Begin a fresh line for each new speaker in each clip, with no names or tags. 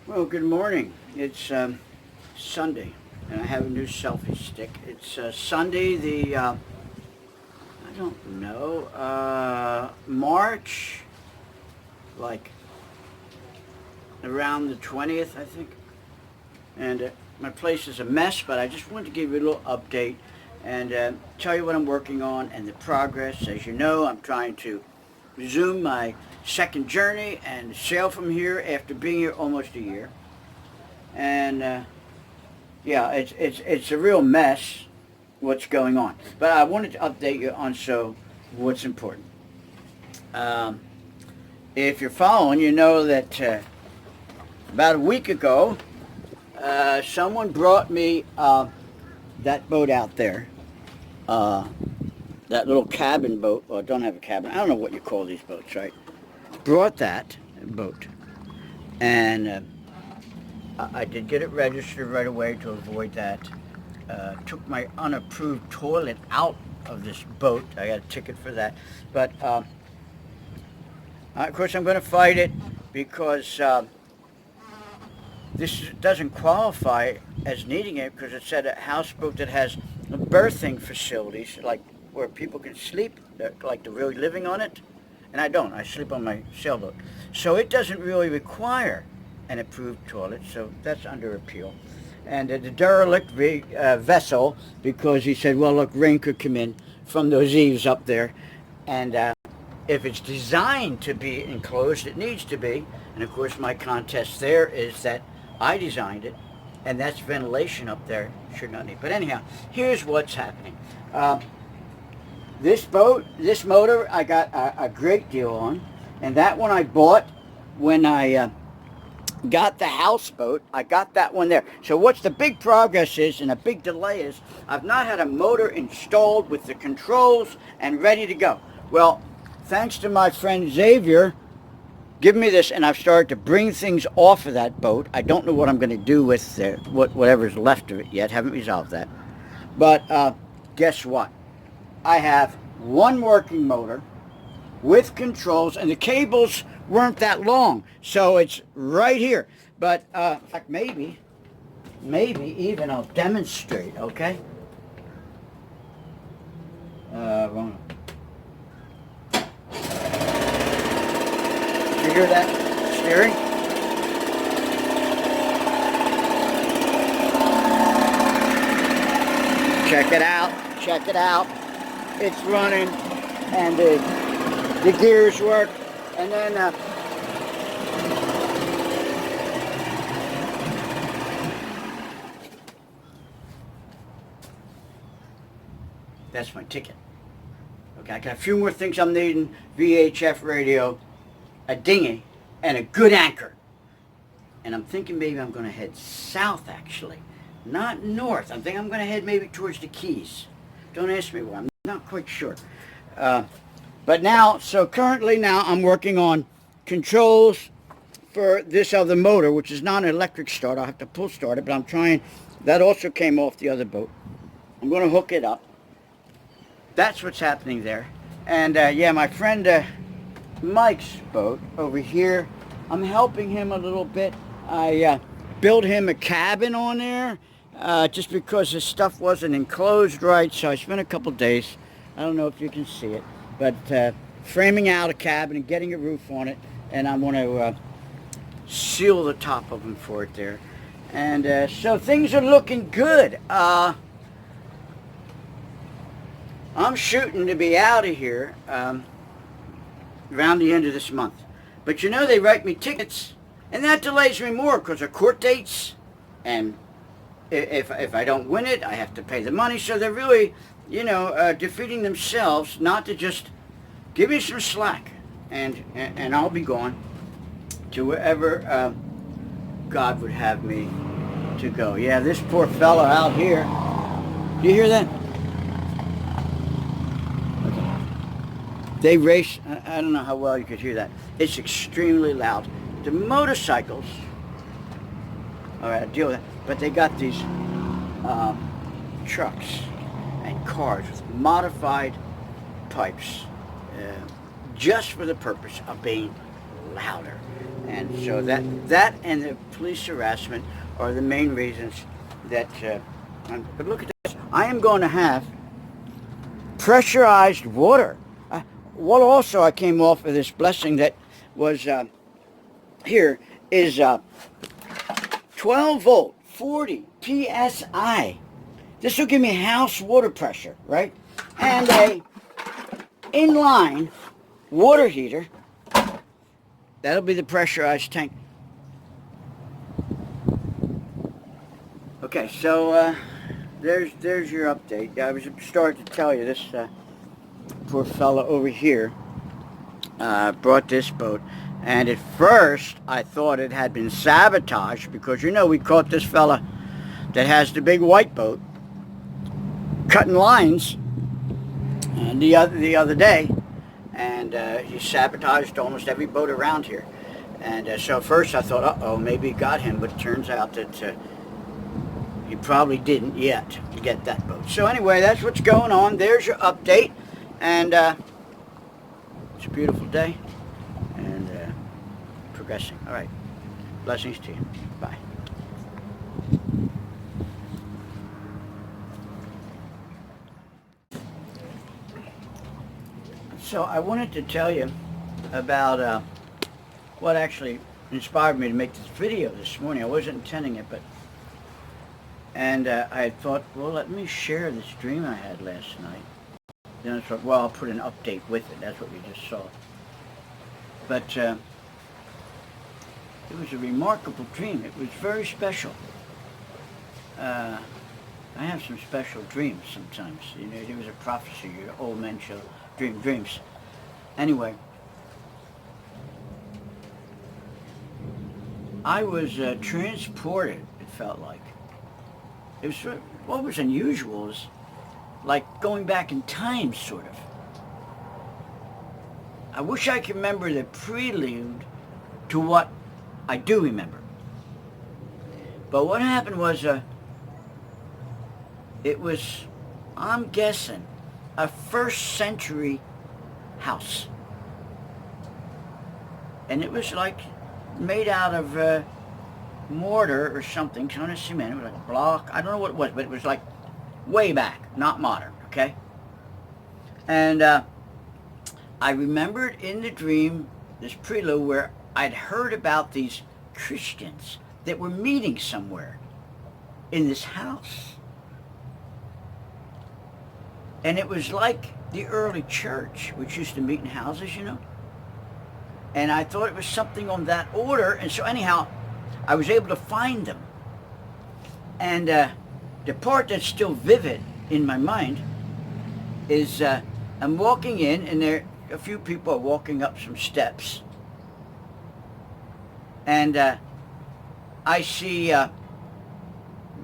Well, good morning. It's Sunday, and I have a new selfie stick. It's Sunday, I don't know, March, like around the 20th, I think. And my place is a mess, but I just wanted to give you a little update and tell you what I'm working on and the progress. As you know, I'm trying to resume my second journey and sail from here after being here almost a year. And yeah, it's a real mess what's going on. But I wanted to update you on what's important. Um, if you're following, you know that about a week ago, someone brought me that boat out there, uh, that little cabin boat. Well, it don't have a cabin. I don't know what you call these boats, right? Brought that boat, and I did get it registered right away to avoid that. Took my unapproved toilet out of this boat. I got a ticket for that. But of course, I'm going to fight it because this doesn't qualify as needing it because it's at a houseboat that has berthing facilities, like where people can sleep, like they're really living on it. And I don't. I sleep on my sailboat. So it doesn't really require an approved toilet, so that's under appeal. And the derelict vessel, because he said, well, look, rain could come in from those eaves up there, and if it's designed to be enclosed, it needs to be. And of course, my contest there is that I designed it, and that's ventilation up there. Should not need. But anyhow, here's what's happening. This boat, this motor, I got a great deal on, and that one I bought when I got the houseboat. I got that one there. So what's the big progress is, and a big delay is, I've not had a motor installed with the controls and ready to go. Well, thanks to my friend Xavier giving me this, and I've started to bring things off of that boat. I don't know what I'm going to do with whatever's left of it yet. Haven't resolved that. But guess what? I have one working motor with controls, and the cables weren't that long, so it's right here. But in fact, maybe even I'll demonstrate. Okay. Wrong. Did you hear that steering? Check it out. Check it out. It's running, and the gears work, and then that's my ticket. Okay, I got a few more things I'm needing: VHF radio, a dinghy, and a good anchor. And I'm thinking maybe I'm going to head south, actually, not north. I'm thinking I'm going to head maybe towards the Keys. Don't ask me where. I'm not quite sure. But now, so currently now I'm working on controls for this other motor, which is not an electric start. I'll have to pull start it, but I'm trying. That also came off the other boat. I'm going to hook it up. That's what's happening there. And yeah, my friend Mike's boat over here, I'm helping him a little bit. I built him a cabin on there. Just because his stuff wasn't enclosed right, so I spent a couple days, I don't know if you can see it, but framing out a cabin and getting a roof on it, and I want to seal the top of them for it there. And so things are looking good. I'm shooting to be out of here around the end of this month. But you know, they write me tickets, and that delays me more because of court dates, and if I don't win it, I have to pay the money. So they're really, defeating themselves not to just give me some slack, and I'll be gone to wherever God would have me to go. Yeah, this poor fella out here. Do you hear that? Okay. They race. I don't know how well you could hear that. It's extremely loud. The motorcycles. All right, I deal with that. But they got these trucks and cars with modified pipes just for the purpose of being louder. And so that and the police harassment are the main reasons that. But look at this. I am going to have pressurized water. What also I came off of this blessing that was here is 12 volt, 40 psi. This will give me house water pressure, right? And a inline water heater. That'll be the pressurized tank. Okay, so there's your update. I was starting to tell you this poor fella over here brought this boat, and at first I thought it had been sabotaged because we caught this fella that has the big white boat cutting lines the other day, and he sabotaged almost every boat around here. And so at first I thought, uh-oh, maybe he got him, but it turns out that he probably didn't yet get that boat. So anyway, that's what's going on. There's your update, and it's a beautiful day, and progressing. All right, blessings to you. Bye. So I wanted to tell you about what actually inspired me to make this video this morning. I wasn't intending it, but I thought, well, let me share this dream I had last night. Then I thought, well, I'll put an update with it. That's what we just saw. But it was a remarkable dream. It was very special. I have some special dreams sometimes. There was a prophecy, old men shall dream dreams. Anyway, I was transported, it felt like. It was what was unusual is like going back in time, sort of. I wish I could remember the prelude to what I do remember. But what happened was, it was, I'm guessing, a first century house. And it was like made out of mortar or something, kind of cement. It was like a block. I don't know what it was, but it was like way back, not modern, okay? And I remembered in the dream, this prelude, where I'd heard about these Christians that were meeting somewhere in this house. And it was like the early church, which used to meet in houses, And I thought it was something on that order. And so anyhow, I was able to find them. And the part that's still vivid in my mind is I'm walking in, and a few people are walking up some steps. And I see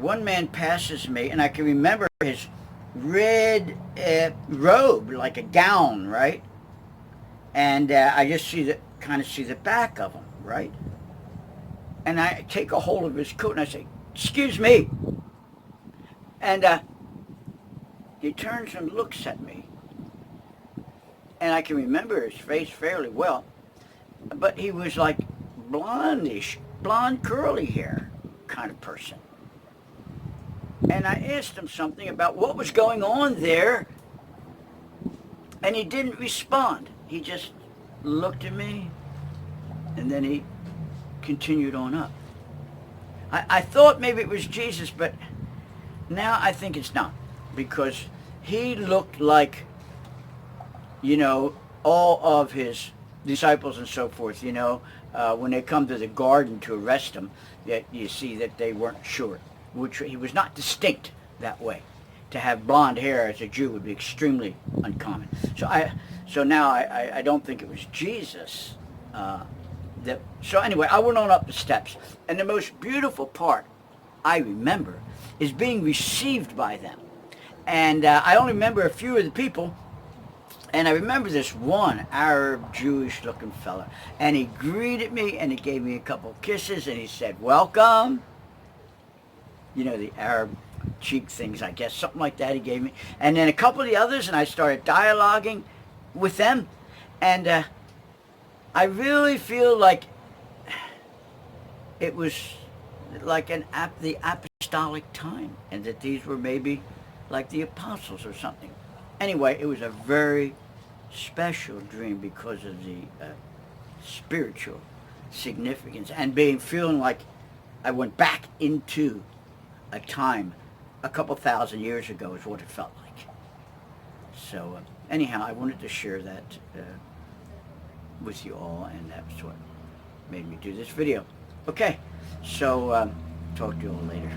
one man passes me, and I can remember his red robe, like a gown, right? And I just kind of see the back of him, right? And I take a hold of his coat and I say, "Excuse me." And he turns and looks at me. And I can remember his face fairly well. But he was like blondish, blonde curly hair kind of person. And I asked him something about what was going on there. And he didn't respond. He just looked at me, and then he continued on up. I thought maybe it was Jesus, but now I think it's not, because he looked like, all of his disciples and so forth, when they come to the garden to arrest him, that you see that they weren't sure, which he was not distinct that way. To have blonde hair as a Jew would be extremely uncommon. So now I don't think it was Jesus. So anyway, I went on up the steps, and the most beautiful part I remember is being received by them. And I only remember a few of the people, and I remember this one Arab Jewish looking fella, and he greeted me, and he gave me a couple kisses, and he said, "Welcome." The Arab cheek things, I guess, something like that he gave me. And then a couple of the others, and I started dialoguing with them. And I really feel like it was like the apostolic time, and that these were maybe like the apostles or something. Anyway, it was a very special dream because of the spiritual significance and feeling like I went back into a time a couple thousand years ago is what it felt like. So anyhow, I wanted to share that with you all, and that's what made me do this video. Okay, so talk to you all later.